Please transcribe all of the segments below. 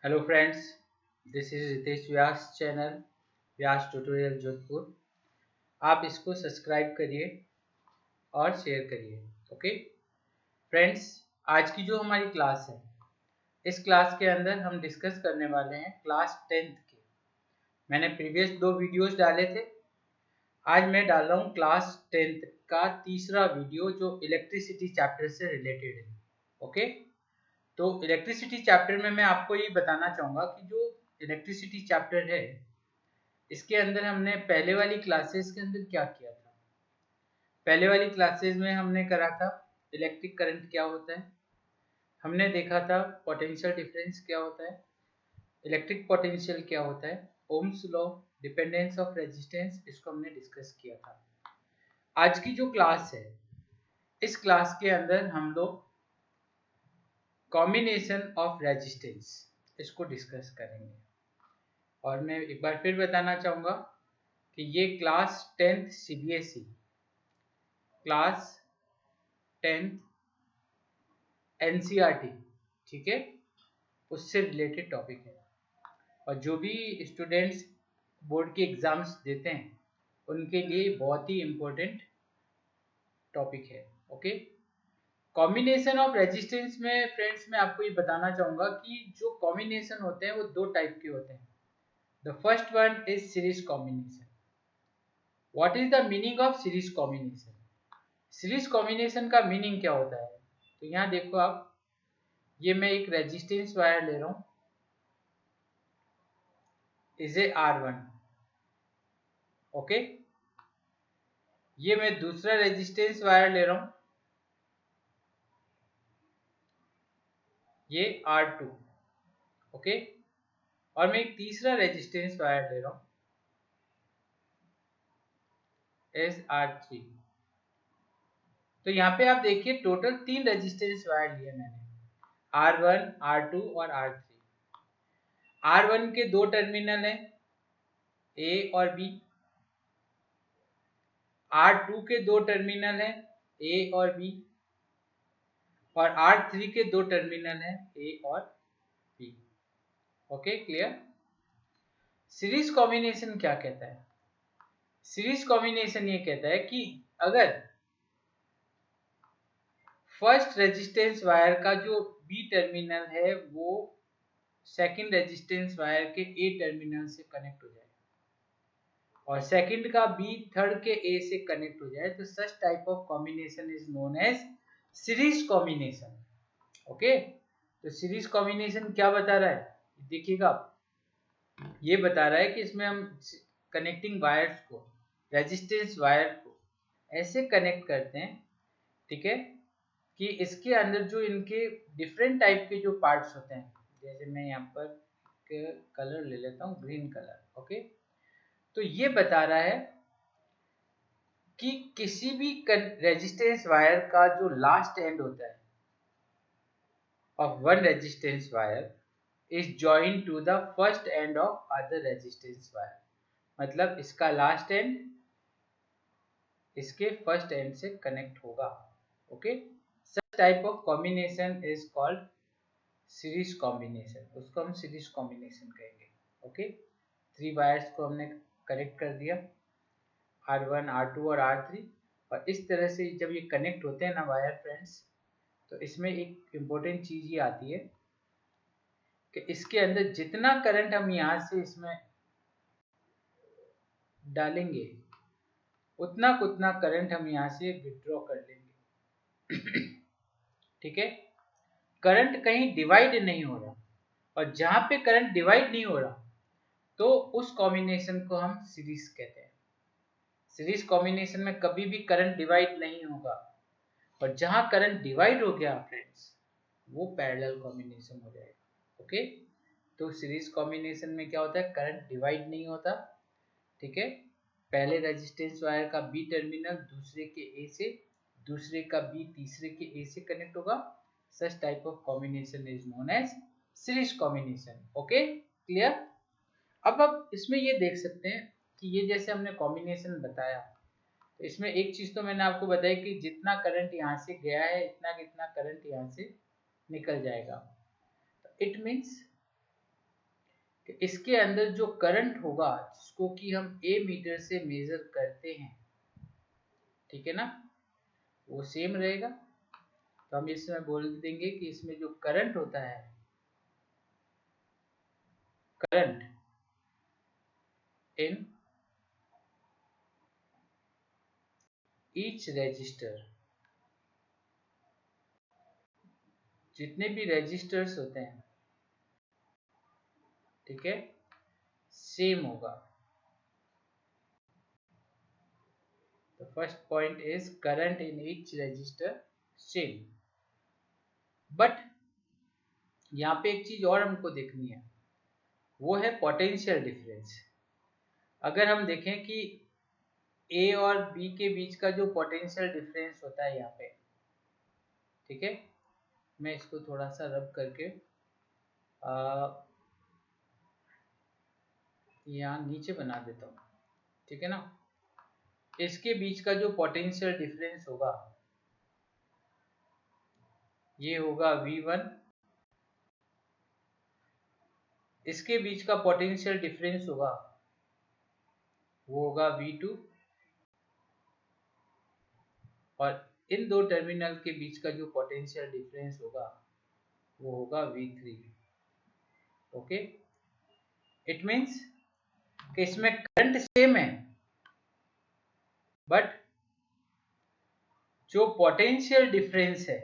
Hello friends, this is Ritesh Vyas channel Vyas tutorial Jodhpur. आप इसको subscribe करिए और शेयर करिए। ओके फ्रेंड्स, आज की जो हमारी क्लास है, इस क्लास के अंदर हम डिस्कस करने वाले हैं क्लास 10th के। मैंने प्रीवियस 2 वीडियोस डाले थे। आज मैं डाल रहा हूँ क्लास 10th का तीसरा वीडियो जो इलेक्ट्रिसिटी चैप्टर से रिलेटेड है। ओके, तो इलेक्ट्रिसिटी चैप्टर में मैं आपको ये बताना चाहूँगा कि जो इलेक्ट्रिसिटी चैप्टर है, इसके अंदर हमने पहले वाली क्लासेस के अंदर क्या किया था। पहले वाली क्लासेस में हमने करा था इलेक्ट्रिक करंट क्या होता है, हमने देखा था पोटेंशियल डिफरेंस क्या होता है, इलेक्ट्रिक पोटेंशियल क्या होता है, Ohm's law, dependence of resistance, इसको हमने डिस्कस किया था। आज की जो क्लास है, इस क्लास के अंदर हम लोग कॉम्बिनेशन ऑफ रेजिस्टेंस इसको डिस्कस करेंगे। और मैं एक बार फिर बताना चाहूँगा कि ये class 10th CBSE class 10th NCERT, ठीक है, उससे रिलेटेड टॉपिक है। और जो भी स्टूडेंट्स बोर्ड के एग्जाम्स देते हैं उनके लिए बहुत ही इम्पोर्टेंट टॉपिक है। ओके, कॉम्बिनेशन ऑफ रेजिस्टेंस में फ्रेंड्स मैं आपको ये बताना चाहूँगा कि जो कॉम्बिनेशन होते हैं वो 2 टाइप के होते हैं। The first one is series combination. What is the meaning of series combination? Series combination का मीनिंग क्या होता है? तो यहाँ देखो आप, ये मैं एक रेजिस्टेंस वायर ले रहा हूँ, इज ए R1। ओके, ये मैं दूसरा रेजिस्टेंस वायर ले रहा हूँ, ये R2। ओके, और मैं एक तीसरा रेजिस्टेंस वायर ले रहा हूँ, एस R3। तो यहाँ पे आप देखिए टोटल 3 रेजिस्टेंस वायर लिए मैंने, R1, R2 और R3। R1 के 2 टर्मिनल हैं, ए और बी। R2 के 2 टर्मिनल हैं, ए और बी। और R3 के 2 टर्मिनल हैं, ए और बी। Okay, clear? सीरीज कॉम्बिनेशन क्या कहता है? सीरीज कॉम्बिनेशन ये कहता है कि अगर फर्स्ट रेजिस्टेंस वायर का जो बी टर्मिनल है वो सेकंड रेजिस्टेंस वायर के ए टर्मिनल से कनेक्ट हो जाए और सेकंड का बी थर्ड के ए से कनेक्ट हो जाए, तो such type of combination is known as series combination. Okay, तो सीरीज कॉम्बिनेशन क्या बता रहा है, देखिएगा, ये बता रहा है कि इसमें हम कनेक्टिंग वायर्स को, रेजिस्टेंस वायर को ऐसे कनेक्ट करते हैं, ठीक है, कि इसके अंदर जो इनके डिफरेंट टाइप के जो पार्ट्स होते हैं, जैसे मैं यहाँ पर कलर ले लेता हूँ, ग्रीन कलर। ओके, तो ये बता रहा है कि किसी भी रेजिस्टेंस वायर का जो लास्ट एंड होता है of one resistance wire is joined to the first end of other resistance wire। मतलब इसका लास्ट एंड इसके फर्स्ट एंड से कनेक्ट होगा। Okay, such type of combination is called series combination, उसको हम सीरीज कॉम्बिनेशन कहेंगे। ओके, 3 वायर्स को हमने कनेक्ट कर दिया, R1, R2 और R3। और इस तरह से जब ये कनेक्ट होते हैं ना वायर फ्रेंड्स, तो इसमें एक इम्पोर्टेंट चीज ये आती है कि इसके अंदर जितना करंट हम यहाँ से इसमें डालेंगे उतना उतना करंट हम यहाँ से विड्रॉ कर लेंगे। ठीक है, करंट कहीं डिवाइड नहीं हो रहा, और जहां पे करंट डिवाइड नहीं हो रहा तो उस कॉम्बिनेशन को हम सीरीज कहते हैं। सीरीज कॉम्बिनेशन में कभी भी करंट डिवाइड नहीं होगा, और जहां करंट डिवाइड हो गया फ्रेंड्स, वो पैरेलल कॉम्बिनेशन हो जाएगा। ओके, तो सीरीज कॉम्बिनेशन में क्या होता है, करंट डिवाइड नहीं होता, ठीक है। पहले रेजिस्टेंस वायर का बी टर्मिनल दूसरे के ए से, दूसरे का बी तीसरे के ए से कनेक्ट होगा। Such type of combination is known as series combination. Okay, clear? अब आप इसमें ये देख सकते हैं कि ये जैसे हमने कॉम्बिनेशन बताया, तो इसमें एक चीज तो मैंने आपको बताई कि जितना करंट यहाँ से गया है इतना कितना करंट यहाँ से निकल जाएगा। इट मीन्स कि इसके अंदर जो करंट होगा जिसको कि हम ए मीटर से मेजर करते हैं, ठीक है ना, वो सेम रहेगा। तो हम इसमें बोल देंगे कि इसमें जो करंट होता है, करंट इन ईच रजिस्टर, जितने भी रजिस्टर्स होते हैं, ठीक है, सेम होगा। The first point is current in each register same. But यहाँ पे एक चीज और हमको देखनी है, वो है पोटेंशियल डिफरेंस। अगर हम देखें कि ए और बी के बीच का जो पोटेंशियल डिफरेंस होता है यहाँ पे, ठीक है, मैं इसको थोड़ा सा रब करके यहाँ नीचे बना देता हूँ, ठीक है ना। इसके बीच का जो पोटेंशियल डिफरेंस होगा ये होगा V1, इसके बीच का पोटेंशियल डिफरेंस होगा वो होगा V2, और इन दो टर्मिनल के बीच का जो पोटेंशियल डिफरेंस होगा वो होगा V3। ओके, इट मीन्स कि इसमें करंट सेम है, बट जो पोटेंशियल डिफरेंस है,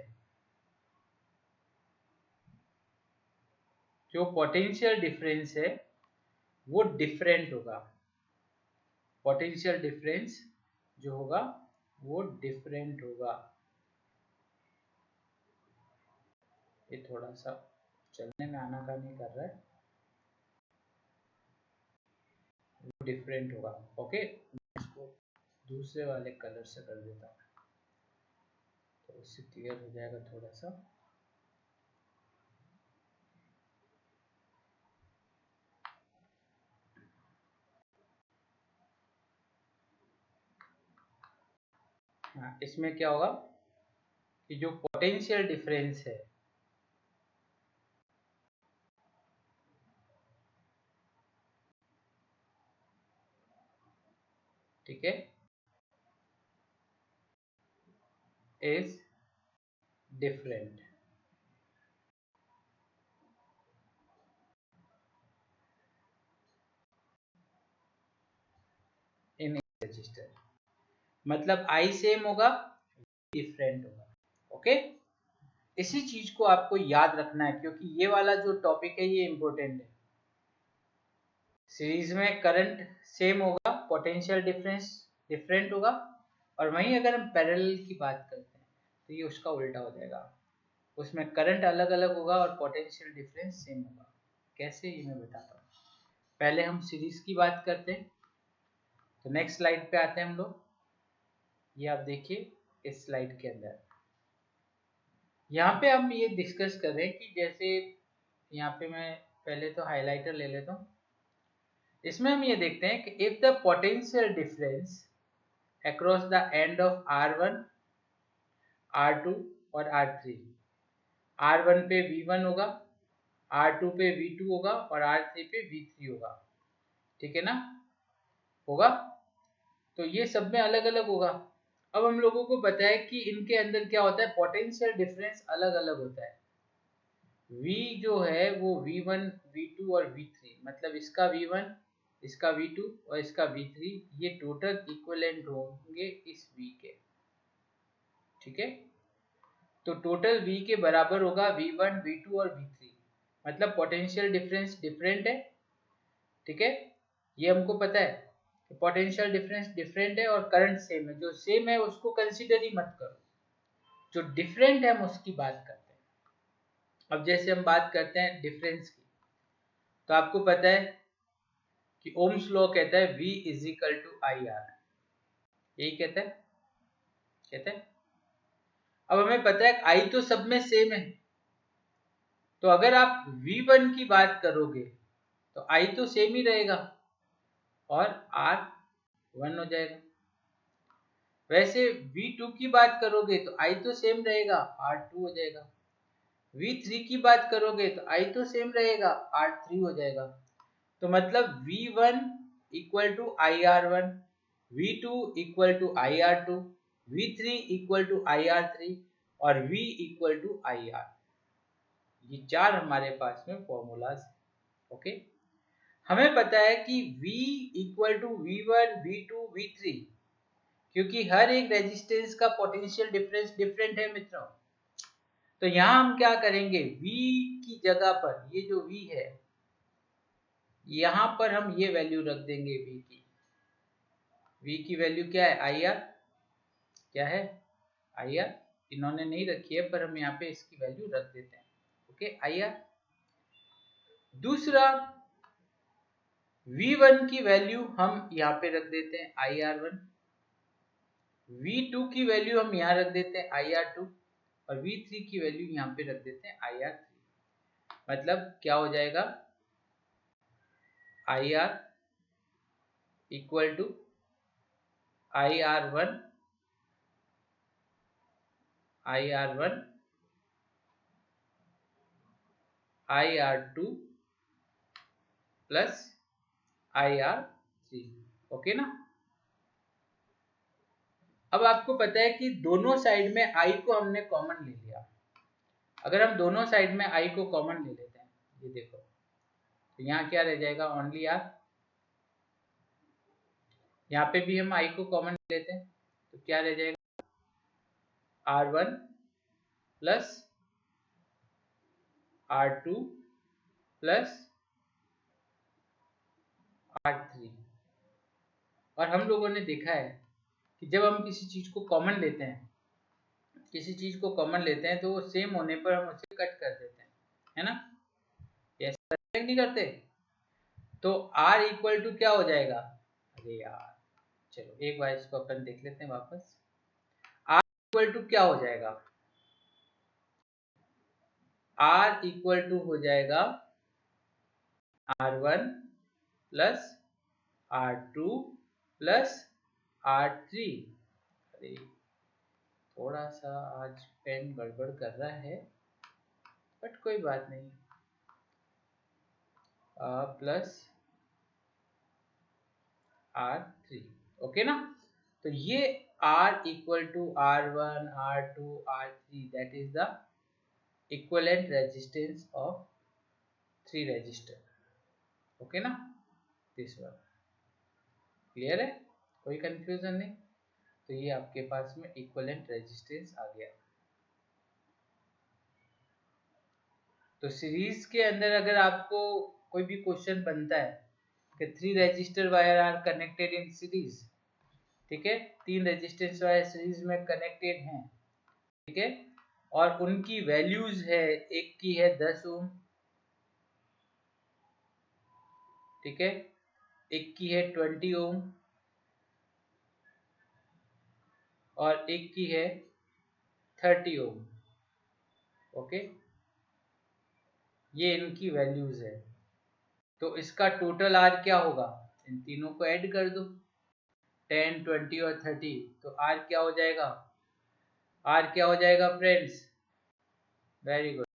जो पोटेंशियल डिफरेंस है वो डिफरेंट होगा। पोटेंशियल डिफरेंस जो होगा वो डिफरेंट होगा। ये थोड़ा सा चलने में आनाकानी कर रहा है, वो डिफरेंट होगा। ओके, इसको दूसरे वाले कलर से कर देता हूँ तो इससे क्लियर हो जाएगा थोड़ा सा। हाँ, इसमें क्या होगा कि जो पोटेंशियल डिफरेंस है, ठीक है, इज डिफरेंट इन रजिस्टर, मतलब आई सेम होगा, डिफरेंट होगा। ओके, इसी चीज को आपको याद रखना है क्योंकि ये वाला जो टॉपिक है ये इंपॉर्टेंट है। सीरीज में करंट सेम होगा, पोटेंशियल डिफरेंस डिफरेंट होगा, और वहीं अगर हम पैरेलल की बात करते हैं तो ये उसका उल्टा हो जाएगा, उसमें करंट अलग अलग होगा और पोटेंशियल डिफरेंस सेम होगा। कैसे, ये मैं बताता हूँ। पहले हम सीरीज की बात करते हैं, तो नेक्स्ट स्लाइड पे आते हैं हम लोग। ये आप देखिए इस स्लाइड के अंदर, यहाँ पे हम ये डिस्कस कर रहे हैं कि जैसे यहाँ पे मैं पहले तो हाइलाइटर ले लेता हूँ। इसमें हम ये देखते हैं कि if the potential difference across the end of R1, R2 और R3, R1 पे V1 होगा, R2 पे V2 होगा और R3 पे V3 होगा, ठीक है ना, होगा। तो ये सब में अलग अलग होगा। अब हम लोगों को पता है कि इनके अंदर क्या होता है, पोटेंशियल डिफरेंस अलग अलग होता है। V जो है वो V1, V2 और V3, मतलब इसका V1, इसका V2 और इसका V3, ये टोटल इक्विवेलेंट होंगे इस V के, ठीक है। तो टोटल V के बराबर होगा V1, V2 और V3, मतलब पोटेंशियल डिफरेंस डिफरेंट है, ठीक है। ये हमको पता है कि पोटेंशियल डिफरेंस डिफरेंट है और करंट सेम है। जो सेम है उसको कंसीडर ही मत करो, जो डिफरेंट है हम उसकी बात करते हैं। अब जैसे हम बात करते हैं डिफरेंस की, तो आपको पता है कि ओम्स लॉ कहता है V is equal to I R, यही कहता है। अब हमें पता है I तो सब में सेम है, तो अगर आप V1 की बात करोगे तो I तो सेम ही रहेगा और R 1 हो जाएगा। वैसे V2 की बात करोगे तो I तो सेम रहेगा, R 2 हो जाएगा। V3 की बात करोगे तो I तो सेम रहेगा, R 3 हो जाएगा। तो मतलब V1 equal to IR1, V2 equal to IR2, V3 equal to IR3 और V इक्वल टू IR। ये चार हमारे पास में फॉर्मूलाज है। ओके, हमें पता है कि V equal to V1, V2, V3, क्योंकि हर एक रेजिस्टेंस का पोटेंशियल डिफरेंस डिफरेंट है मित्रों। तो यहाँ हम क्या करेंगे, V की जगह पर ये जो V है, यहाँ पर हम ये वैल्यू रख देंगे V की। V की वैल्यू क्या है, IR। क्या है, IR। इन्होंने नहीं रखी है पर हम यहाँ पे इसकी वैल्यू रख देते हैं। Okay, IR। दूसरा, V1 की वैल्यू हम यहाँ पे रख देते हैं IR1, V2 की वैल्यू हम यहाँ रख देते हैं IR2 और V3 की वैल्यू यहाँ पे रख देते हैं IR3। मतलब क्या हो जाएगा, IR equal to IR1 IR2 plus IR3। Okay ना। अब आपको पता है कि दोनों साइड में I को हमने कॉमन ले लिया। अगर हम दोनों साइड में I को कॉमन ले लेते हैं, ये देखो, तो यहाँ क्या रह जाएगा, ओनली R। यहाँ पे भी हम I को कॉमन लेते हैं तो क्या रह जाएगा, R1 plus R2 plus R3। और हम लोगों ने देखा है कि जब हम किसी चीज को कॉमन लेते हैं, तो वो सेम होने पर हम उसे कट कर देते हैं, है ना, ऐसा नहीं करते। तो R इक्वल टू क्या हो जाएगा, अरे यार चलो एक बार इसको अपन देख लेते हैं वापस। R इक्वल टू क्या हो जाएगा, R इक्वल टू हो जाएगा R1 plus R2 plus R3। अरे थोड़ा सा आज पेन गड़बड़ कर रहा है बट कोई बात नहीं, प्लस R3। ओके ना। तो ये R equal to R1, R2, R3, that is the equivalent resistance of 3 resistor. Okay ना, दिस वन क्लियर है, कोई कंफ्यूजन नहीं। तो ये आपके पास में इक्विवेलेंट रेजिस्टेंस आ गया। तो सीरीज के अंदर अगर आपको कोई भी क्वेश्चन बनता है कि 3 resistor wire are connected in series, ठीक है, 3 रेजिस्टेंस वायर सीरीज में कनेक्टेड हैं, ठीक है, और उनकी वैल्यूज है, एक की है 10 ओम, ठीक है, एक की है 20 ओम और एक की है 30 ओम। ओके, ये इनकी वैल्यूज है। तो इसका टोटल आर क्या होगा, इन तीनों को ऐड कर दो, 10, 20 और 30, तो आर क्या हो जाएगा, आर क्या हो जाएगा फ्रेंड्स, वेरी गुड,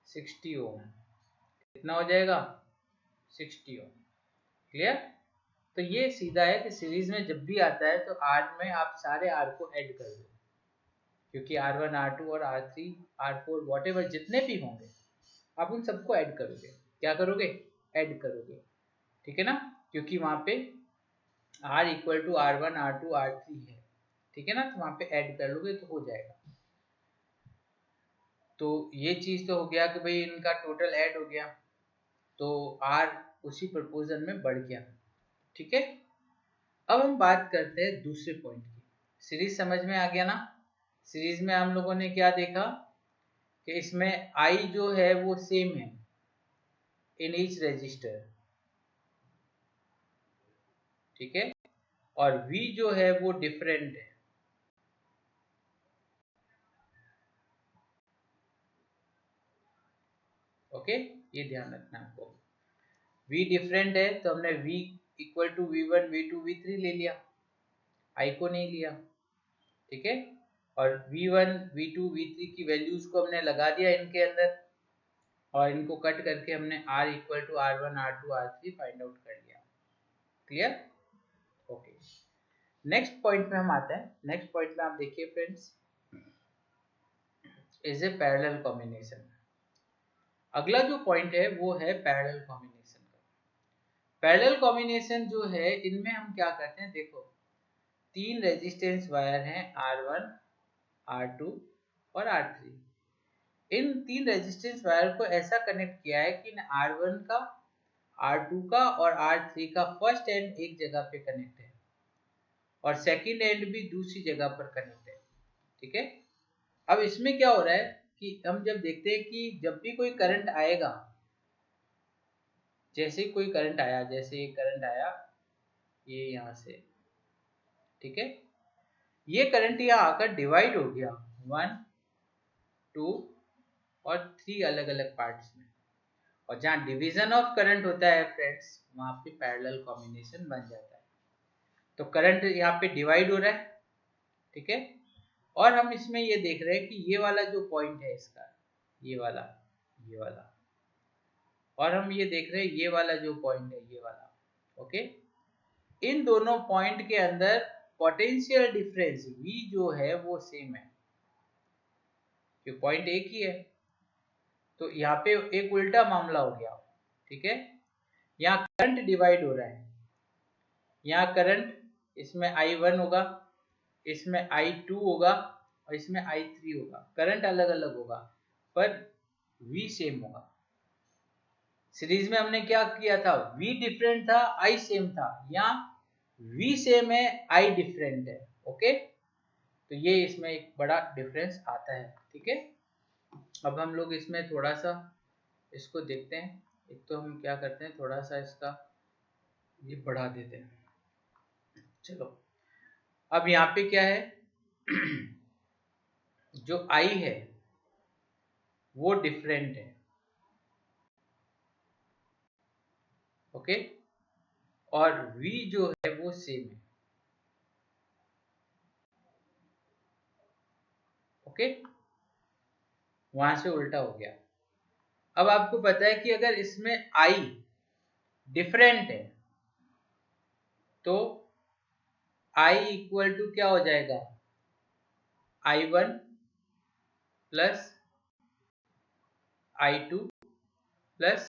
60 ओम। कितना हो जाएगा, 60 ओम। क्लियर। तो ये सीधा है कि सीरीज में जब भी आता है तो आर में आप सारे आर को ऐड कर दो, क्योंकि R1, R2 और R3, R4 वॉटेवर जितने भी होंगे आप उन सबको ऐड करोगे। क्या करोगे, ऐड करोगे, ठीक है ना, क्योंकि वहां पे R equal to R1, R2, R3 है, ठीक है ना, तो वहां पे ऐड कर लोगे तो हो जाएगा। तो ये चीज तो हो गया कि भाई इनका टोटल ऐड हो गया, तो R उसी प्रपोजन में बढ़ गया, ठीक है। अब हम बात करते हैं दूसरे पॉइंट की। सीरीज समझ में आ गया ना। सीरीज में हम लोगों ने क्या देखा कि इसमें I जो है वो सेम है इन ईच रजिस्टर, ठीक है, और V जो है वो डिफरेंट है। ओके, ये ध्यान रखना आपको, V डिफरेंट है तो हमने V equal to V1, V2, V3 ले लिया, I को नहीं लिया, ठीक है, और V1, V2, V3 की वैल्यूज को हमने लगा दिया इनके अंदर, और इनको कट करके हमने R equal to R1 R2 R3 find out कर लिया। क्लियर? ओके, नेक्स्ट पॉइंट में हम आते हैं। नेक्स्ट पॉइंट में आप देखिए friends, is a parallel combination. अगला जो पॉइंट है वो है पैरेलल कॉम्बिनेशन का। पैरेलल कॉम्बिनेशन जो है, इनमें हम क्या करते हैं, देखो 3 रेजिस्टेंस वायर हैं R1 R2 और R3। इन 3 रेजिस्टेंस वायर को ऐसा कनेक्ट किया है कि R1 का, R2 का और R3 का फर्स्ट एंड एक जगह पे कनेक्ट है और सेकंड एंड भी दूसरी जगह पर कनेक्ट है। ठीक है, अब इसमें क्या हो रहा है कि हम जब देखते हैं कि जब भी कोई करंट आएगा, जैसे कोई करंट आया, जैसे ये करंट आया ये यहाँ से, ठीक है, ये करंट यहाँ आकर डिवाइड हो गया 1 2 और 3 अलग अलग पार्ट्स में, और जहाँ डिवीजन ऑफ करंट होता है फ्रेंड्स, वहां पे पैरेलल कॉम्बिनेशन बन जाता है। तो करंट यहाँ पे डिवाइड हो रहा है, ठीक है, और हम इसमें ये देख रहे हैं कि ये वाला जो पॉइंट है इसका, ये वाला, और हम ये देख रहे हैं ये वाला जो पॉइंट है, ये वाला। ओके, इन दोनों पॉइंट के अंदर पोटेंशियल डिफरेंस V जो है वो सेम है, क्योंकि पॉइंट एक ही है। तो यहाँ पे एक उल्टा मामला हो गया, ठीक है, यहाँ करंट डिवाइड हो रहा है, यहाँ करंट इसमें I1 होगा, इसमें I2 होगा और इसमें I3 होगा। करंट अलग अलग होगा पर V सेम होगा। सीरीज में हमने क्या किया था, V डिफरेंट था, I सेम था। यहाँ V सेम है, I डिफरेंट है। ओके, तो ये इसमें एक बड़ा डिफरेंस आता है। ठीक है, अब हम लोग इसमें थोड़ा सा इसको देखते हैं। एक तो हम क्या करते हैं, थोड़ा सा इसका ये बढ़ा देते हैं। चलो, अब यहाँ पे क्या है जो I है वो डिफरेंट है, ओके, और V जो है वो सेम है। ओके, वहां से उल्टा हो गया। अब आपको पता है कि अगर इसमें I डिफरेंट है तो I इक्वल टू क्या हो जाएगा, I1 plus I2 plus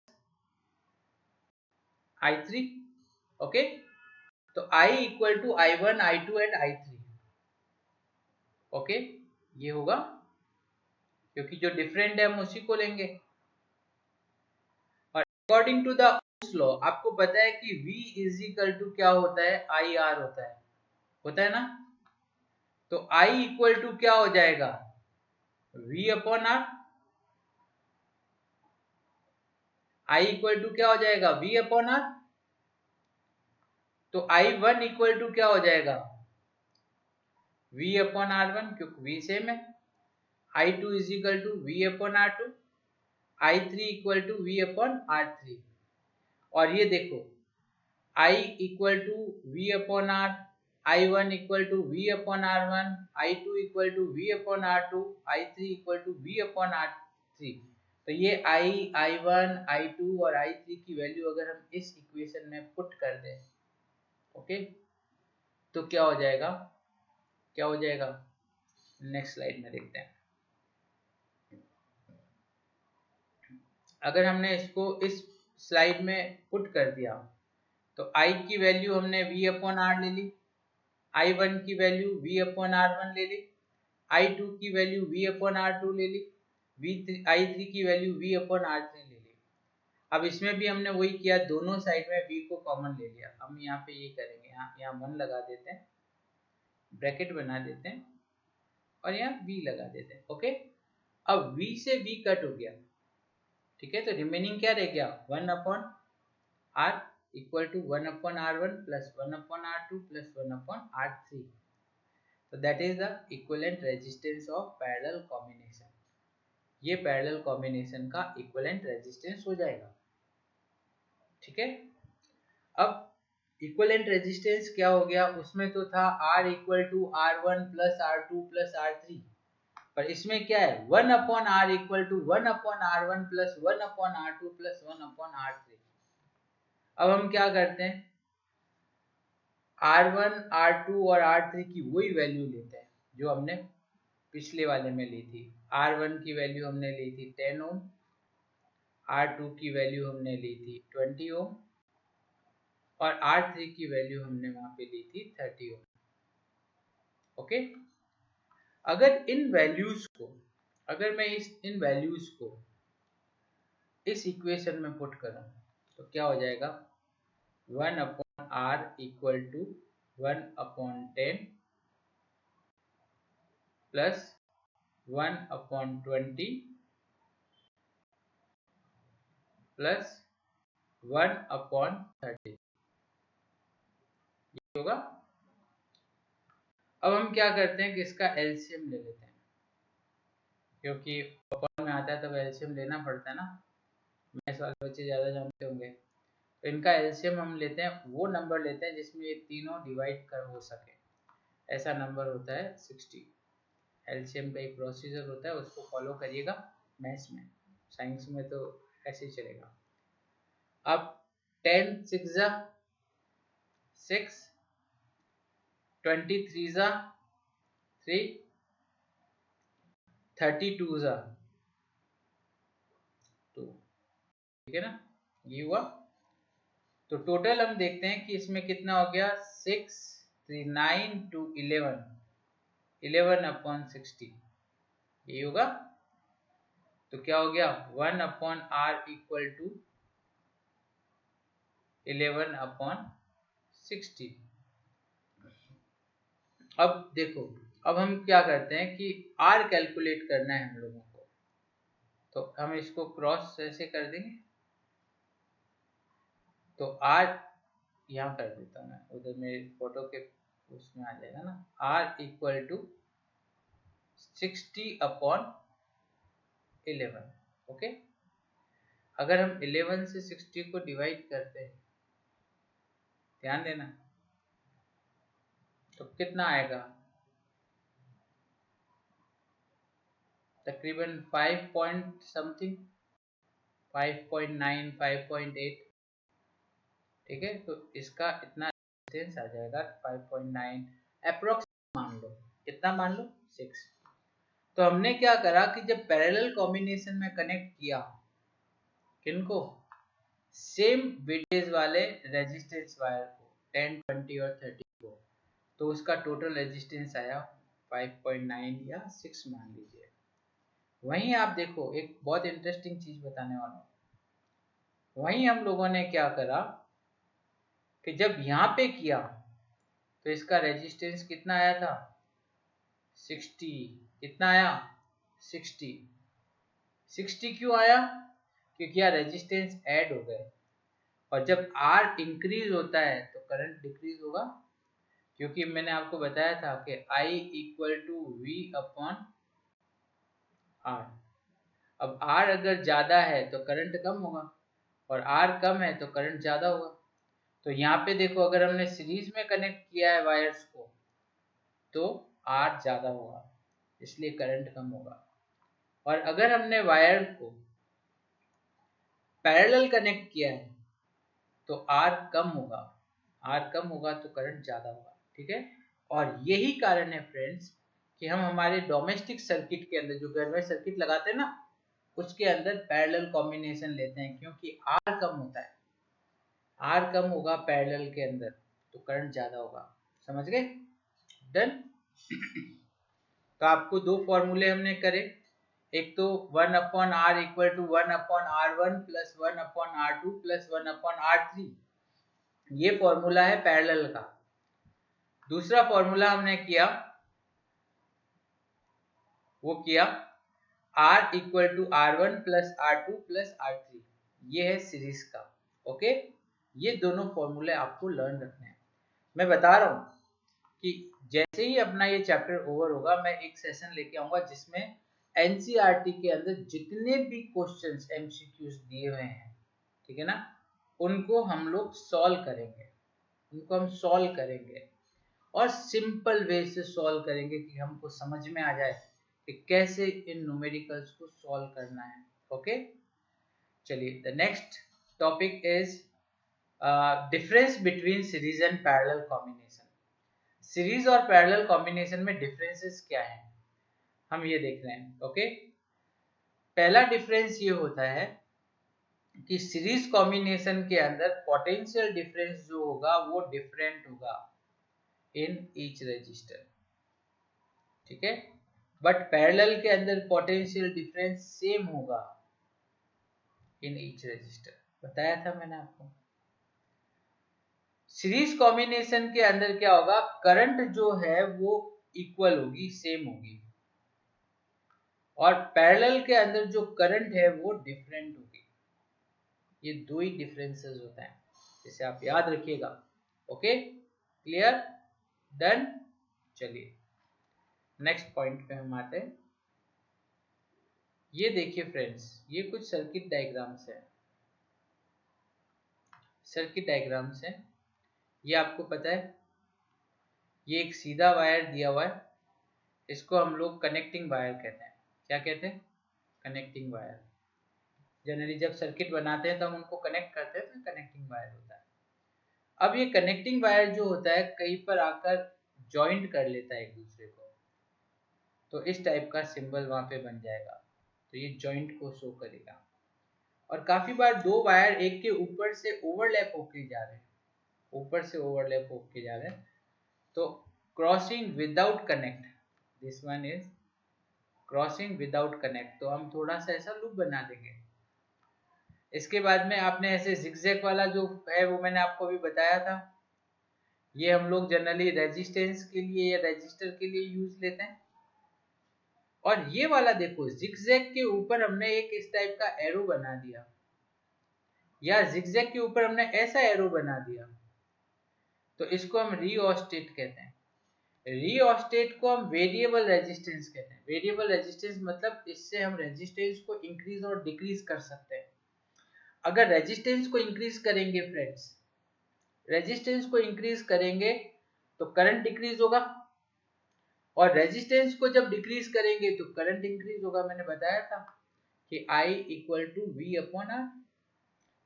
I3। Okay, तो I equal to I1 I2 and I3। Okay, ये होगा, क्योंकि जो डिफरेंट है हम उसी को लेंगे। और according to the Ohm's law आपको पता है कि V इज इक्वल टू क्या होता है, IR होता है ना। तो I इक्वल टू क्या हो जाएगा, V upon R। I equal to क्या हो जाएगा, V अपॉन R। तो I1 इक्वल टू क्या हो जाएगा, V अपॉन R1, क्योंकि V सेम है। I2 is equal to V upon R2, I3 equal to V upon R3। और ये देखो I equal to V upon R, I1 equal to V upon R1, I2 equal to V upon R2, I3 equal to V upon R3। तो ये I1, I2 और I3 की value अगर हम इस इक्वेशन में पुट कर दें, ओके, तो क्या हो जाएगा, नेक्स्ट स्लाइड में देखते हैं। अगर हमने इसको इस स्लाइड में पुट कर दिया तो I की वैल्यू हमने V अपॉन R ले ली, I1 की वैल्यू V अपॉन R1 ले ली, I2 की वैल्यू V अपॉन R2 ले ली, I3 की वैल्यू V अपॉन R3 ले ली। अब इसमें भी हमने वही किया, दोनों साइड में V को कॉमन ले लिया। हम यहाँ पे ये करेंगे, यहाँ 1 लगा देते हैं, ब्रैकेट बना देते हैं और यहाँ V लगा देते हैं। ओके, अब V से V कट हो गया, ठीक है, तो रिमेनिंग क्या रह गया, 1 upon R equal to 1 upon R1 plus 1 upon R2 plus 1 upon R3। तो that is the equivalent resistance of parallel combination. ये पैरेलल कॉम्बिनेशन का इक्विवेलेंट रेजिस्टेंस हो जाएगा। ठीक है, अब इक्विवेलेंट रेजिस्टेंस क्या हो गया, उसमें तो था R equal to R1 plus R2 plus R3, पर इसमें क्या है 1/r equal to 1/r1 plus 1/r2 plus 1/r3। अब हम क्या करते हैं R1 R2 और R3 की वही वैल्यू लेते हैं जो हमने पिछले वाले में ली थी। R1 की वैल्यू हमने ली थी 10 ओम, R2 की वैल्यू हमने ली थी 20 ओम और R3 की वैल्यू हमने वहां पे ली थी 30 ओम। ओके, अगर मैं इन वैल्यूज को इस इक्वेशन में पुट करूं तो क्या हो जाएगा 1/r equal to 1/10 plus 1/20 plus 1/30 ये होगा। अब हम क्या करते हैं कि इसका एलसीएम ले लेते हैं, क्योंकि अपॉन में आता है तब एलसीएम लेना पड़ता है ना, मैथ्स वाले बच्चे ज़्यादा जानते होंगे। तो इनका एलसीएम हम लेते हैं, वो नंबर लेते हैं जिसमें ये तीनों डिवाइड कर हो सके, ऐसा नंबर होता है 60। एलसीएम का एक प्रोसीजर होता है, उसको फॉलो करिएगा मैथ्स में, साइंस में तो ऐसे ही चलेगा। अब 10 6 जा 6, 23 जा 3, 32 जा 2, ठीक है ना, ये हुआ। तो टोटल हम देखते हैं कि इसमें कितना हो गया 6 3 9 2 11 11/60 ये होगा। तो क्या हो गया 1/r इक्वल टू 11/60। अब देखो, अब हम क्या करते हैं कि r कैलकुलेट करना है हम लोगों को, तो हम इसको क्रॉस ऐसे कर देंगे, तो r यहाँ कर देता हूँ मैं, उधर मेरे फोटो के उसमें आ जाएगा ना, r इक्वल टू 60/11। ओके, अगर हम 11 से 60 को डिवाइड करते हैं, ध्यान देना, तो कितना आएगा तकरीबन 5 पॉइंट समथिंग, 5.9 5.8, ठीक है। तो इसका इतना डिस्टेंस आ जाएगा 5.9 अप्रोक्स, मान लो कितना, मान लो 6। तो हमने क्या करा कि जब पैरेलल कॉम्बिनेशन में कनेक्ट किया किनको, सेम वेटेज वाले रेजिस्टेंस वायर को 10 20 और 30 को, तो उसका टोटल रेजिस्टेंस आया 5.9 या 6 मान लीजिए। वहीं आप देखो एक बहुत इंटरेस्टिंग चीज बताने वाला हूँ, वहीं हम लोगों ने क्या करा कि जब यहाँ पे किया तो इसका रेजिस्टेंस कितना आया था 60, कितना आया 60। 60 क्यों आया, क्योंकि यहाँ रेजिस्टेंस ऐड हो गए, और जब R इंक्रीज होता है तो करंट डिक्रीज होगा, क्योंकि मैंने आपको बताया था कि I इक्वल टू V/R। अब R अगर ज्यादा है तो करंट कम होगा, और R कम है तो करंट ज्यादा होगा। तो यहाँ पे देखो, अगर हमने सीरीज में कनेक्ट किया है वायर्स को तो R ज्यादा होगा, इसलिए करंट कम होगा। और अगर हमने वायर को पैरेलल कनेक्ट किया है तो R कम होगा, R कम होगा तो करंट ज्यादा होगा, ठीक है। और यही कारण है फ्रेंड्स कि हम हमारे डोमेस्टिक सर्किट के अंदर, जो घर में सर्किट लगाते हैं ना, उसके अंदर पैरेलल कॉम्बिनेशन लेते हैं, क्योंकि R कम होता है, R कम होगा पैरेलल के अंदर तो करंट ज्यादा होगा। समझ गए, डन। तो आपको दो फॉर्मूले हमने करे, एक तो 1/r equal to 1/r1 plus 1/r2 plus 1/r3, ये फॉर्मूला है पैरेलल का। दूसरा फॉर्मूला हमने किया, वो किया r equal to r1 plus r2 plus r3, ये है सीरीज का। ओके, ये दोनों फॉर्मूले आपको लर्न रखने हैं। मैं बता रहा हूं कि जैसे ही अपना ये चैप्टर ओवर होगा, मैं एक सेशन लेके आऊंगा जिसमें एनसीईआरटी के अंदर जितने भी क्वेश्चंस एमसीक्यूज दिए हुए हैं, ठीक है ना, उनको हम लोग सॉल्व करेंगे, उनको हम सॉल्व करेंगे और सिंपल वे से सॉल्व करेंगे कि हमको समझ में आ जाए कि कैसे इन न्यूमेरिकल्स को सॉल्व करना है। ओके, चलिए the next topic is difference between series and parallel combination. Series और पैरेलल कॉम्बिनेशन में डिफरेंसेस क्या है, हम ये देख रहे हैं। ओके, पहला डिफरेंस ये होता है कि सीरीज कॉम्बिनेशन के अंदर पोटेंशियल डिफरेंस जो होगा वो डिफरेंट होगा इन ईच रजिस्टर, ठीक है। बट पैरेलल के अंदर पोटेंशियल डिफरेंस सेम होगा इन ईच रजिस्टर, बताया था मैंने आपको। सीरीज कॉम्बिनेशन के अंदर क्या होगा, करंट जो है वो इक्वल होगी, सेम होगी, और पैरेलल के अंदर जो करंट है वो डिफरेंट होगी। ये दो ही डिफरेंसेस होता है, इसे आप याद रखिएगा। Okay, clear, done. चलिए नेक्स्ट पॉइंट पे हम आते हैं। ये देखिए फ्रेंड्स, ये कुछ सर्किट डायग्राम्स है, सर्किट डायग्राम्स है। ये आपको पता है, ये एक सीधा वायर दिया हुआ है, इसको हम लोग कनेक्टिंग वायर कहते हैं। क्या कहते हैं, कनेक्टिंग वायर। जनरली जब सर्किट बनाते हैं तो हम उनको कनेक्ट करते हैं, तो कनेक्टिंग वायर होता है। अब ये कनेक्टिंग वायर जो होता है कहीं पर आकर जॉइंट कर लेता है एक दूसरे को, तो इस टाइप का सिंबल वहां पे बन जाएगा, तो ये जॉइंट को शो करेगा। और काफी बार दो वायर एक के ऊपर से ओवरलैप होके जा रहे हैं, ऊपर से ओवरलैप होके जा रहे हैं, तो crossing without connect, this one is crossing without connect, तो हम थोड़ा सा ऐसा लूप बना देंगे। इसके बाद में आपने ऐसे जिगजैग वाला जो है वो मैंने आपको अभी बताया था, ये हम लोग जनरली रेजिस्टेंस के लिए या रेजिस्टर के लिए यूज लेते हैं। और ये वाला देखो, जिगजैग के ऊपर हमने एक इस टाइप का एरो बना दिया, या जिगजैग के ऊपर हमने ऐसा एरो बना दिया, तो इसको हम रिओस्टेट कहते हैं। रिओस्टेट को हम वेरिएबल रेजिस्टेंस कहते हैं। वेरिएबल रेजिस्टेंस मतलब इससे हम रेजिस्टेंस को इंक्रीज और डिक्रीज कर सकते हैं। अगर रेजिस्टेंस को इंक्रीज करेंगे फ्रेंड्स, रेजिस्टेंस को इंक्रीज करेंगे तो करंट डिक्रीज होगा, और रेजिस्टेंस को जब डिक्रीज करेंगे तो करंट इंक्रीज होगा। मैंने बताया था कि I equal to V upon R.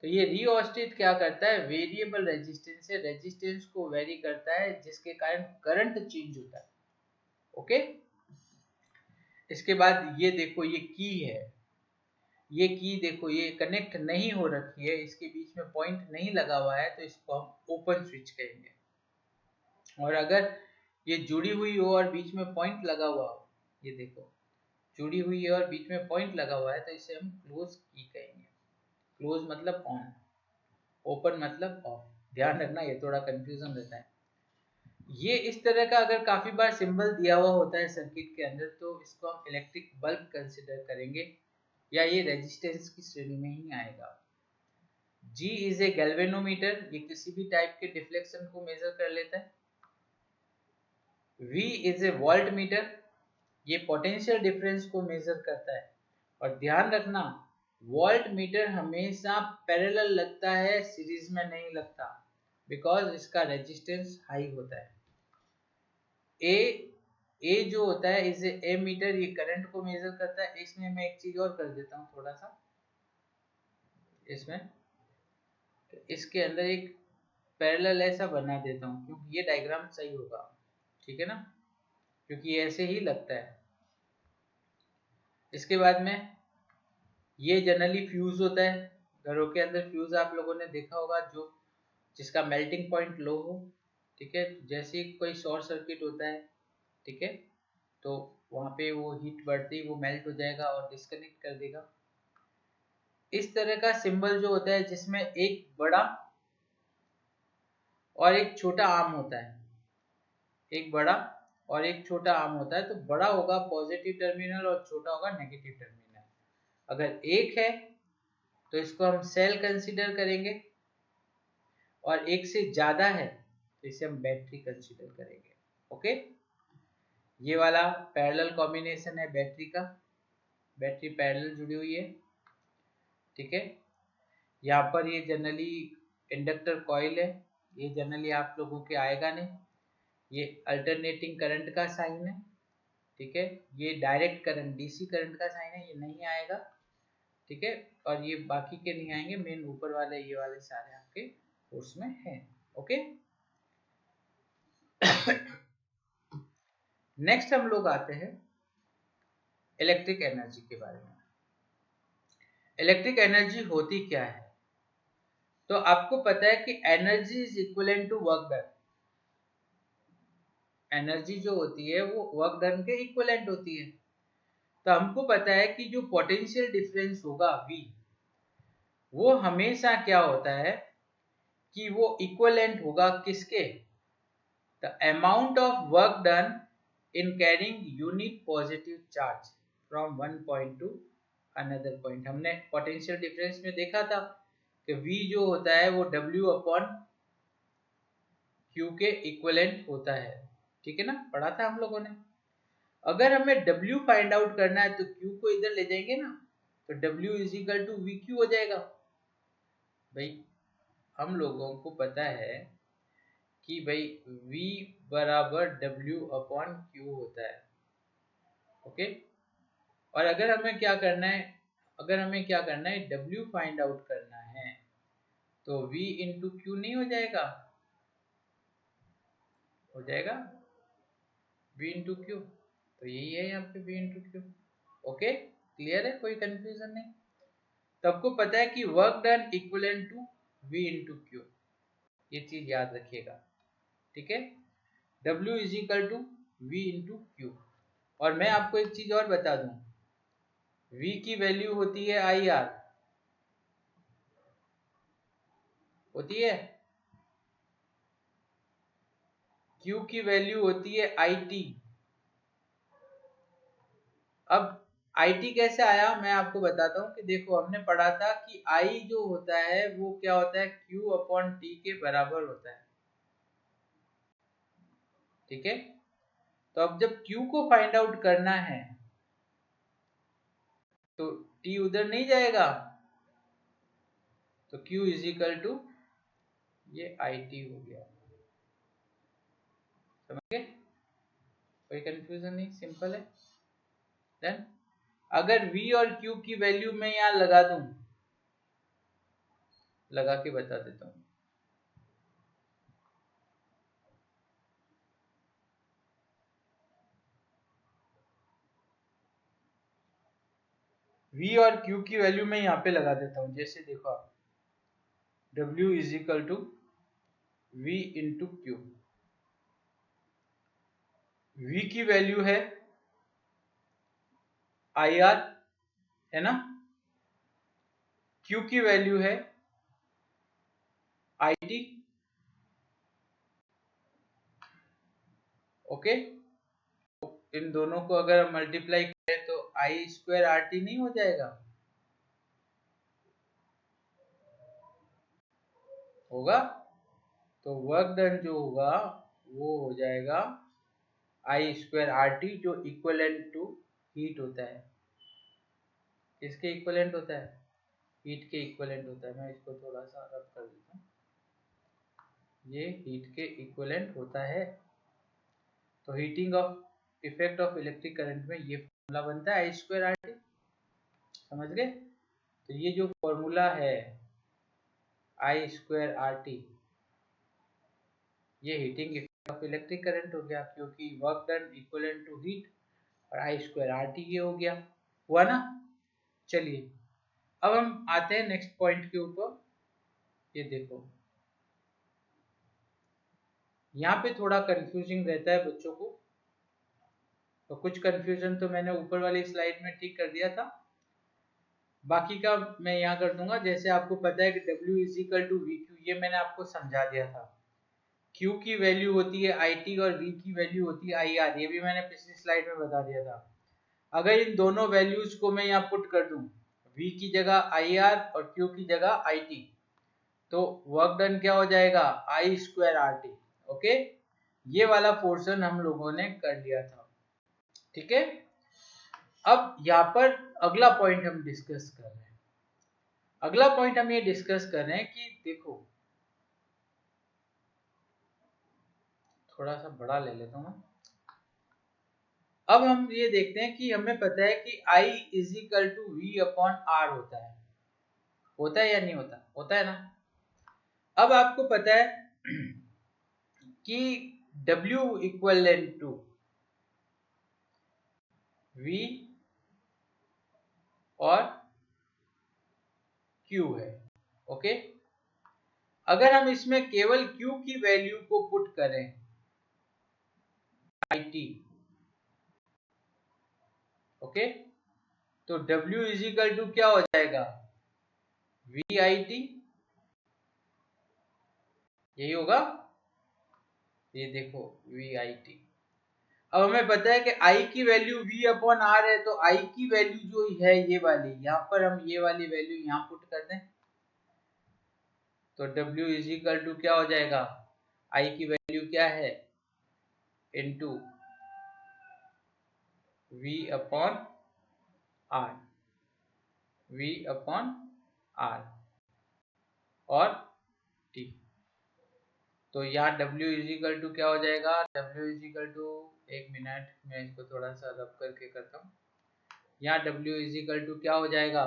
तो ये रिओस्टेट क्या करता है, वेरिएबल रेजिस्टेंस से रेजिस्टेंस को वेरी करता है, जिसके कारण करंट चेंज होता है। ओके, इसके बाद ये देखो, ये की है, ये की देखो ये कनेक्ट नहीं हो रखी है, इसके बीच में पॉइंट नहीं लगा हुआ है, तो इसको हम ओपन स्विच कहेंगे। और अगर ये जुड़ी हुई हो और बीच में पॉइंट लगा हुआ हो, ये देखो जुड़ी हुई है और बीच में पॉइंट लगा हुआ है, तो इसे हम क्लोज की कहेंगे। क्लोज मतलब ऑन, ओपन मतलब ऑफ। ध्यान रखना, ये थोड़ा कंफ्यूजन रहता है। ये इस तरह का अगर काफी बार सिंबल दिया हुआ होता है सर्किट के अंदर, तो इसको हम इलेक्ट्रिक बल्ब कंसिडर करेंगे, या ये रेजिस्टेंस की श्रेणी में ही आएगा। G इज ए गैल्वेनोमीटर, ये किसी भी टाइप के डिफ्लेक्शन को मेजर कर लेता है। V is a volt meter, ये पोटेंशियल डिफरेंस को मेजर करता है। और ध्यान रखना, वोल्ट मीटर हमेशा पैरेलल लगता है, सीरीज में नहीं लगता, बिकॉज इसका रेजिस्टेंस हाई होता है। ए जो होता है इसे ए मीटर, ये करंट को मेजर करता है। इसमें मैं एक चीज और कर देता हूँ थोड़ा सा, इसमें इसके अंदर एक पैरेलल ऐसा बना देता हूँ, क्योंकि ये डायग्राम सही होगा, ठीक है ना, क्योंकि ये ऐसे ही लगता है। इसके बाद में ये जनरली फ्यूज होता है, घरों के अंदर फ्यूज आप लोगों ने देखा होगा, जो जिसका मेल्टिंग पॉइंट लो हो, ठीक है। जैसे ही कोई शॉर्ट सर्किट होता है, ठीक है, तो वहाँ पे वो हीट बढ़ती वो मेल्ट हो जाएगा और डिस्कनेक्ट कर देगा। इस तरह का सिंबल जो होता है, जिसमें एक बड़ा और एक छोटा आर्म होता है, एक बड़ा और एक छोटा आर्म होता है, तो बड़ा होगा पॉजिटिव टर्मिनल और छोटा होगा नेगेटिव टर्मिनल। अगर एक है तो इसको हम सेल कंसीडर करेंगे, और एक से ज्यादा है तो इसे हम बैटरी कंसीडर करेंगे। ओके, ये वाला पैरेलल कॉम्बिनेशन है बैटरी का, बैटरी पैरेलल जुड़ी हुई है, ठीक है। यहाँ पर ये जनरली इंडक्टर कॉइल है, ये जनरली आप लोगों के आएगा नहीं, ये अल्टरनेटिंग करंट का साइन है, ठीक है। ये डायरेक्ट करंट डीसी करंट का साइन है, ये नहीं आएगा, ठीक है। और ये बाकी के नहीं आएंगे, मेन ऊपर वाले ये वाले सारे आपके फोर्स में हैं। ओके नेक्स्ट हम लोग आते हैं इलेक्ट्रिक एनर्जी के बारे में। इलेक्ट्रिक एनर्जी होती क्या है? तो आपको पता है कि energy is equivalent to work done. Energy जो होती है वो वर्क डन के इक्विवेलेंट होती है। तो हमको पता है कि जो पोटेंशियल डिफरेंस होगा V, वो हमेशा क्या होता है कि वो इक्विवेलेंट होगा किसके? The amount of work done in carrying unit positive charge from one point two another point. हमने पोटेंशियल डिफरेंस में देखा था कि V जो होता है वो W अपॉन Q के इक्विवेलेंट होता है, ठीक है ना, पढ़ा था हम लोगों ने। अगर हमें W फाइंड आउट करना है तो Q को इधर ले जाएंगे ना, तो W is equal to VQ हो जाएगा। भाई हम लोगों को पता है कि भाई V बराबर W अपॉन Q होता है, ओके। और अगर हमें क्या करना है, W फाइंड आउट करना है, तो V इंटू Q नहीं हो जाएगा? हो जाएगा V इंटू Q, तो यही है यहाँ पे V into Q। Okay clear है, कोई कंफ्यूजन नहीं। तो आपको पता है कि work done equivalent to V into Q, ये चीज याद रखिएगा, ठीक है। W is equal to V into Q। और मैं आपको एक चीज और बता दूं, V की वैल्यू होती है IR, होती है। Q की वैल्यू होती है IT। अब IT कैसे आया मैं आपको बताता हूँ कि देखो हमने पढ़ा था कि I जो होता है वो क्या होता है, Q अपॉन T के बराबर होता है, ठीक है। तो अब जब Q को फाइंड आउट करना है तो T उधर नहीं जाएगा, तो Q इज इक्वल टू ये IT हो गया, समझ गए? कोई कंफ्यूजन नहीं, सिंपल है। देन अगर V और Q की वैल्यू मैं यहाँ लगा दूं, लगा के बता देता हूँ। V और Q की वैल्यू मैं यहाँ पे लगा देता हूँ, जैसे देखो आप W is equal to V into Q। V की वैल्यू है IR, है ना। Q की वैल्यू है IT, ओके। इन दोनों को अगर हम मल्टीप्लाई करें तो I स्क्वायर RT नहीं हो जाएगा? होगा। तो वर्क डन जो होगा वो हो जाएगा I स्क्वायर RT, जो इक्विवेलेंट टू हीट होता है। किसके इक्विवेलेंट होता है? हीट के इक्विवेलेंट होता है। मैं इसको थोड़ा सा रब कर देता हूँ, ये हीट के इक्विवेलेंट होता है। तो heating of effect of electric current में ये फॉर्मूला बनता है I स्क्वायर RT, समझ गए? तो ये जो फॉर्मूला है I स्क्वायर RT, ये heating effect of electric current हो गया, क्योंकि work done equivalent to heat, और I स्क्वायर RT ये हो गया, हुआ ना। चलिए अब हम आते हैं नेक्स्ट पॉइंट के ऊपर। ये देखो यहाँ पे थोड़ा कंफ्यूजिंग रहता है बच्चों को, तो कुछ कंफ्यूजन तो मैंने ऊपर वाली स्लाइड में ठीक कर दिया था, बाकी का मैं यहाँ कर दूंगा। जैसे आपको पता है कि W is equal to VQ, ये मैंने आपको समझा दिया था। Q की वैल्यू होती है IT और V की वैल्यू होती है IR, ये भी मैंने पिछली स्लाइड में बता दिया था। अगर इन दोनों वैल्यूज को मैं यहाँ पुट कर दूं, V की जगह IR और Q की जगह IT, तो वर्क डन क्या हो जाएगा, I स्क्वायर RT, ओके। ये वाला पोर्शन हम लोगों ने कर लिया था, ठीक है। अब यहाँ पर अगला पॉइंट हम डिस्कस कर रहे हैं। अगला पॉइंट हम ये डिस्कस कर रहे हैं कि देखो, थोड़ा सा बड़ा ले लेता हूँ। अब हम ये देखते हैं कि हमें पता है कि I is equal to V upon R होता है या नहीं होता, होता है ना। अब आपको पता है कि W इक्वलेंट टू V और Q है। ओके, अगर हम इसमें केवल Q की वैल्यू को पुट करें IT, ओके, तो W इज इक्वल टू क्या हो जाएगा, VIT, यही होगा। ये देखो VIT। अब हमें पता है कि I की वैल्यू V अपॉन R है, तो I की वैल्यू जो है ये वाली, यहाँ पर हम ये वाली वैल्यू यहाँ पुट कर दें, तो W इज इक्वल टू क्या हो जाएगा, I की वैल्यू क्या है, into V upon R, V upon R और T। तो यहाँ W इज इक्वल टू क्या हो जाएगा, W इज इक्वल टू, एक मिनट मैं इसको थोड़ा सा रब करके करता हूँ। यहाँ W इज इक्वल टू क्या हो जाएगा,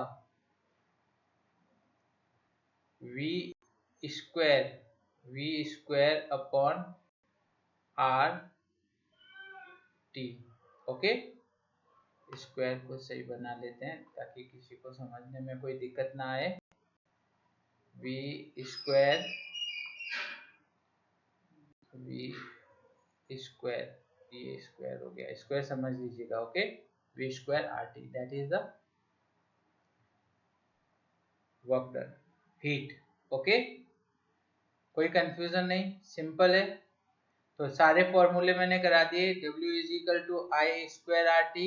V square upon R T। Okay, square को सही बना लेते हैं ताकि किसी को समझने में कोई दिक्कत ना आए। V स्क्वायर ये स्क्वायर हो गया, स्क्वायर समझ लीजिएगा। Okay, V square RT, that is the work done, heat. Okay, कोई कंफ्यूजन नहीं, सिंपल है। तो सारे फॉर्मूले मैंने करा दिए, W is equal to I square RT,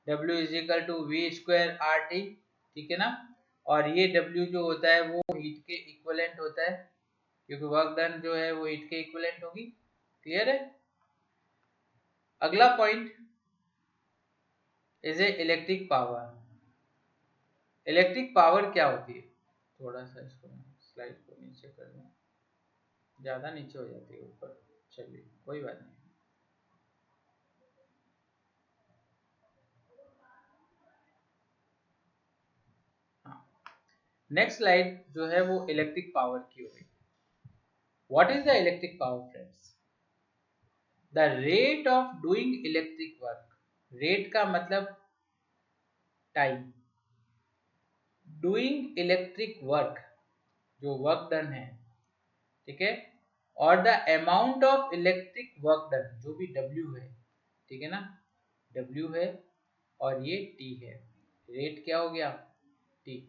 W is equal to V square RT, ठीक है ना। और ये W जो होता है वो हीट के इक्विवेलेंट होता है, क्योंकि वर्क डन जो है वो हीट के इक्विवेलेंट होगी। क्लियर है। अगला point is a electric power. Electric power क्या होती है, थोड़ा सा इसको स्लाइड को नीचे कर दूं, ज्यादा नीचे हो जाती है ऊपर, चलिए कोई बात नहीं। नेक्स्ट स्लाइड जो है वो इलेक्ट्रिक पावर की होगी। What is the electric power friends, the rate of doing electric work. Rate का मतलब टाइम, डूइंग इलेक्ट्रिक वर्क जो वर्क डन है, ठीक है, और the amount of electric work done जो भी W है, ठीक है ना, W है और ये T है, रेट क्या हो गया, T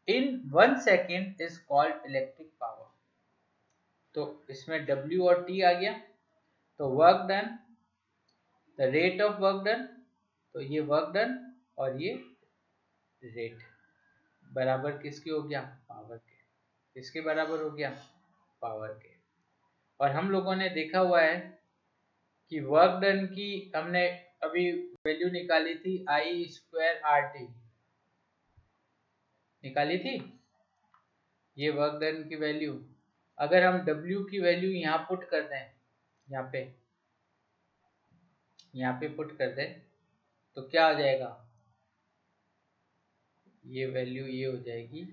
in 1 second is called electric power. तो इसमें W और T आ गया, तो work done, the rate of work done, तो ये वर्क डन और ये रेट बराबर किसके हो गया, पावर के। किसके बराबर हो गया, पावर के। और हम लोगों ने देखा हुआ है कि वर्क डन की हमने अभी वैल्यू निकाली थी, I स्क्वायर RT निकाली थी, ये वर्क डन की वैल्यू। अगर हम W की वैल्यू यहाँ पुट कर दें, यहाँ पे पुट कर दें, तो क्या हो जाएगा, ये वैल्यू ये हो जाएगी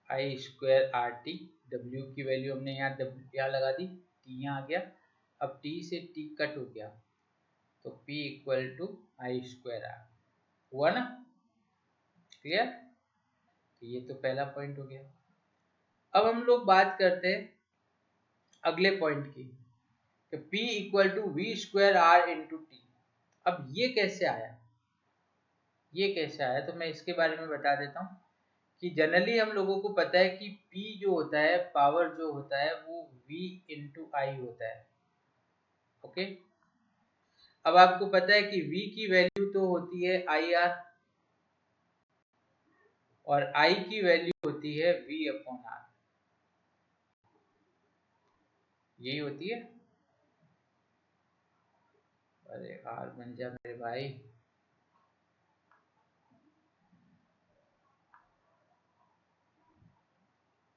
I स्क्वायर RT। W की वैल्यू हमने यहाँ लगा दी, T यहाँ आ गया, अब T से T कट हो गया, तो P equal to I square R हुआ ना। क्लियर, ये तो पहला पॉइंट हो गया। अब हम लोग बात करते हैं अगले पॉइंट की, कि P equal to V square R into T। अब ये कैसे आया, तो मैं इसके बारे में बता देता हूँ कि जनरली हम लोगों को पता है कि P जो होता है, पावर जो होता है वो V इंटू I होता है। ओके, अब आपको पता है कि V की वैल्यू तो होती है IR और I की वैल्यू होती है V अपॉन R, यही होती है। अरे R बन जा मेरे भाई,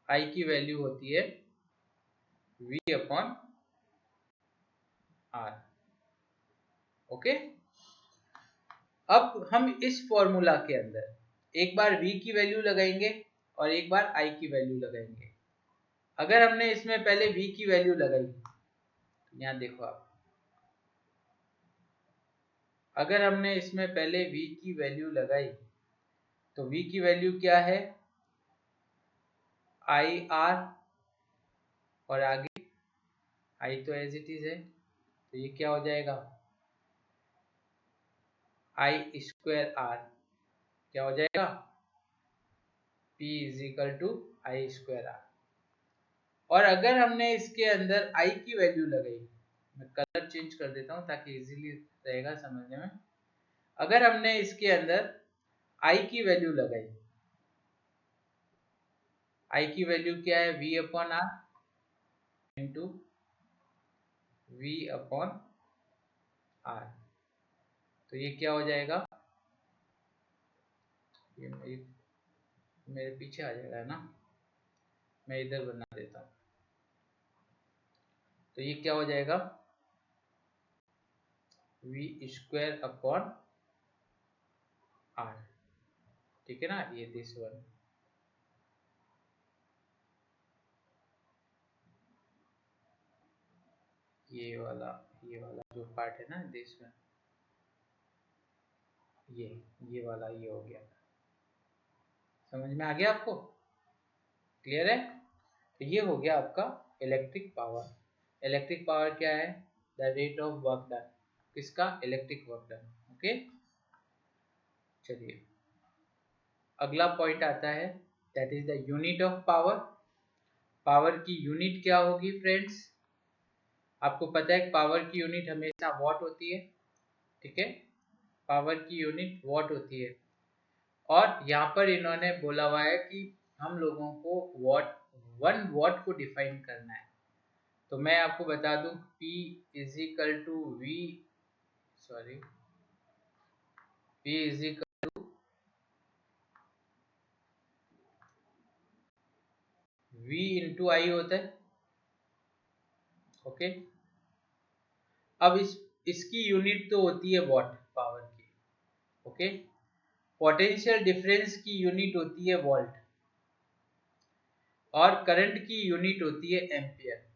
I की वैल्यू होती है V अपॉन R। ओके। अब हम इस फॉर्मूला के अंदर एक बार V की वैल्यू लगाएंगे और एक बार I की वैल्यू लगाएंगे। अगर हमने इसमें पहले V की वैल्यू लगाई, यहाँ देखो आप, अगर हमने इसमें पहले V की वैल्यू लगाई तो V की वैल्यू क्या है, IR, और आगे I तो एज इट इज है, तो ये क्या हो जाएगा, I स्क्वायर R, क्या हो जाएगा, P is equal to I square R। और अगर हमने इसके अंदर I की वैल्यू लगाई, मैं कलर चेंज कर देता हूँ ताकि इजीली रहेगा समझने में। अगर हमने इसके अंदर I की वैल्यू लगाई, I की वैल्यू क्या है, V upon R into V upon R, तो ये क्या हो जाएगा, ये मेरे पीछे आ जाएगा ना, मैं इधर बना देता हूँ, तो ये क्या हो जाएगा, V स्क्वायर अपॉन R, ठीक है ना, ये दिस वन। ये वाला जो पार्ट है ना दिस वन, ये वाला ये हो गया, समझ में आ गया आपको, क्लियर है। तो ये हो गया आपका इलेक्ट्रिक पावर। इलेक्ट्रिक पावर क्या है, the rate of work done, किसका, इलेक्ट्रिक वर्क डन। ओके, चलिए अगला पॉइंट आता है, that is the unit of power. Power की यूनिट क्या होगी फ्रेंड्स, आपको पता है पावर की यूनिट हमेशा वॉट होती है, ठीक है, पावर की यूनिट वॉट होती है। और यहाँ पर इन्होंने बोला हुआ है कि हम लोगों को वॉट, 1 वॉट को डिफाइन करना है। तो मैं आपको बता दूं, P is equal to V, sorry, P is equal to V into I होता है। ओके, अब इसकी यूनिट तो होती है वॉट पावर की। ओके, पोटेंशियल डिफरेंस की यूनिट होती है वोल्ट, और करंट की यूनिट होती है एम्पियर।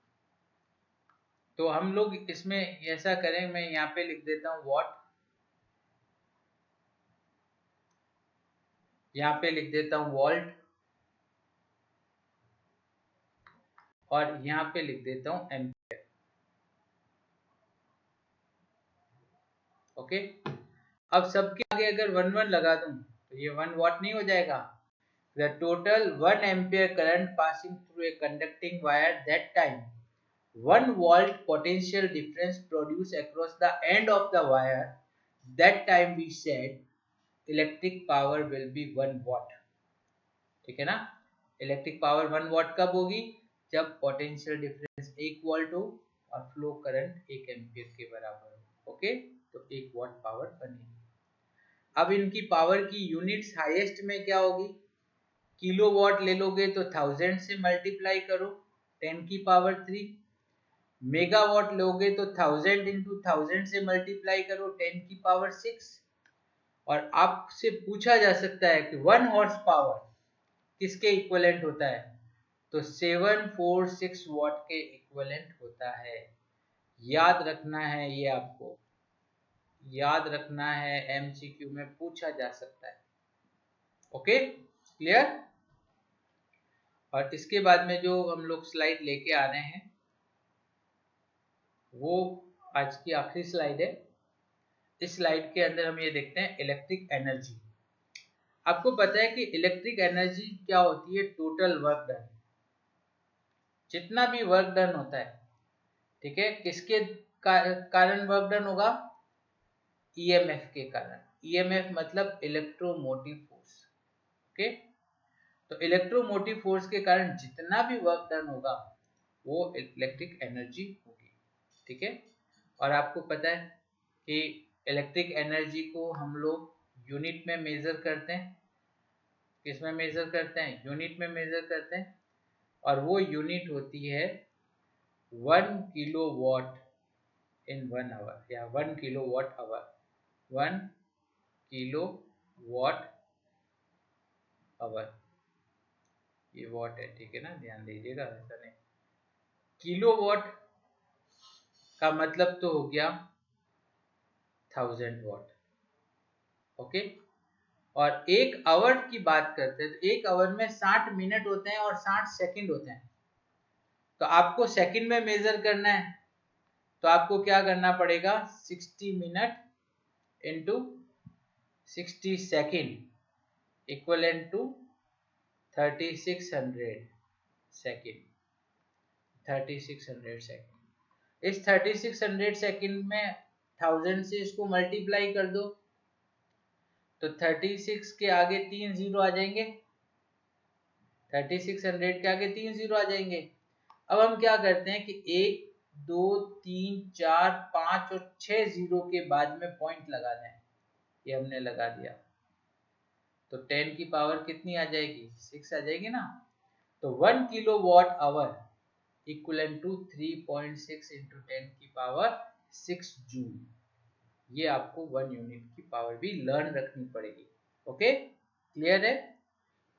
तो हम लोग इसमें ऐसा करें, मैं यहाँ पे लिख देता हूँ वॉट, यहाँ पे लिख देता हूँ वोल्ट, और यहाँ पे लिख देता हूँ एम्पियर। ओके, अब सबके आगे अगर 1 1 लगा दूं तो ये 1 वॉट नहीं हो जाएगा। The total 1 ampere current passing through a conducting wire, that time 1 volt potential difference produced across the end of the wire, that time we said electric power will be 1 what. ठीक है ना, electric power 1 what कब होगी, जब potential difference 1 volt हो और flow current 1 ampere के बराबर हो। ओके, तो 1 वॉट पावर बनेगी। अब इनकी पावर की यूनिट्स हाईएस्ट में क्या होगी, किलोवाट ले लोगे तो 1000 से मल्टीप्लाई करो 10 की पावर 3, मेगावाट लोगे तो 1000 इंटू 1000 से मल्टीप्लाई करो 10 की पावर 6। और आपसे पूछा जा सकता है कि 1 हॉर्स पावर किसके इक्विवेलेंट होता है, तो 746 वॉट के इक्विवेलेंट होता है। याद रखना है, ये आपको याद रखना है, एमसीक्यू में पूछा जा सकता है। Okay, clear. और इसके बाद में जो हम लोग स्लाइड लेके आ रहे हैं वो आज की आखिरी स्लाइड है। इस स्लाइड के अंदर हम ये देखते हैं इलेक्ट्रिक एनर्जी। आपको पता है कि इलेक्ट्रिक एनर्जी क्या होती है, टोटल वर्क डन, जितना भी वर्क डन होता है, ठीक है, किसके कारण वर्क डन होगा, ईएमएफ के कारण। ईएमएफ मतलब इलेक्ट्रोमोटिव फोर्स। ओके, तो इलेक्ट्रोमोटिव फोर्स के कारण जितना भी वर्क डन होगा वो इलेक्ट्रिक एनर्जी होगी। ठीक है, और आपको पता है कि इलेक्ट्रिक एनर्जी को हम लोग यूनिट में मेजर करते हैं। किस में मेजर करते हैं, यूनिट में मेजर करते हैं, और वो यूनिट होती है 1 किलोवाट इन 1 आवर या 1 किलोवाट आवर, 1 किलोवाट आवर, ये वॉट है, ठीक है ना, ध्यान दीजिएगा, ऐसा नहीं। किलोवाट का मतलब तो हो गया 1000 वाट, ओके। और 1 आवर की बात करते हैं तो 1 आवर में 60 मिनट होते हैं और 60 सेकंड होते हैं। तो आपको सेकंड में मेजर करना है, तो आपको क्या करना पड़ेगा, 60 minute into 60 second equivalent to 3600 second, 3600 second. इस 3600 सेकंड में 1000 से इसको मल्टीप्लाई कर दो, तो 36 के आगे 3 जीरो आ जाएंगे, 3600 के आगे 3 जीरो आ जाएंगे। अब हम क्या करते हैं कि 1 2 3 4 5 और 6 जीरो के बाद में पॉइंट लगा दें, ये हमने लगा दिया, तो 10 की पावर कितनी आ जाएगी, 6 आ जाएगी ना। तो 1 kilowatt hour equivalent to 3.6 into 10 की पावर 6 जूल। ये आपको 1 यूनिट की पावर भी लर्न रखनी पड़ेगी, ओके, क्लियर है।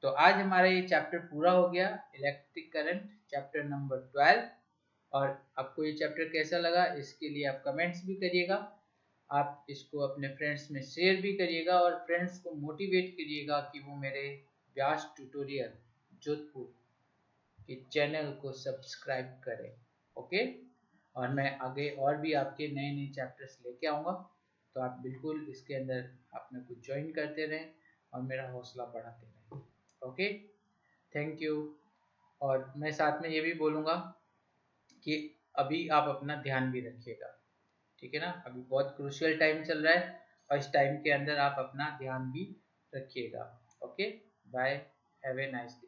तो आज हमारा ये चैप्टर पूरा हो गया, इलेक्ट्रिक करंट चैप्टर नंबर 12। और आपको ये चैप्टर कैसा लगा इसके लिए आप कमेंट्स भी करिएगा, आप इसको अपने फ्रेंड्स में शेयर भी करिएगा और फ्रेंड्स को मोटिवेट करिएगा कि वो मेरे व्यास ट्यूटोरियल जोधपुर के चैनल को सब्सक्राइब करें, ओके। और मैं आगे और भी आपके नए नए चैप्टर्स लेके आऊँगा, तो आप बिल्कुल इसके अंदर अपने को ज्वाइन करते रहें और मेरा हौसला बढ़ाते रहें, ओके, थैंक यू। और मैं साथ में ये भी बोलूँगा कि अभी आप अपना ध्यान भी रखिएगा, ठीक है ना, अभी बहुत क्रूशियल टाइम चल रहा है और इस टाइम के अंदर आप अपना ध्यान भी रखिएगा, okay, bye, have a nice day.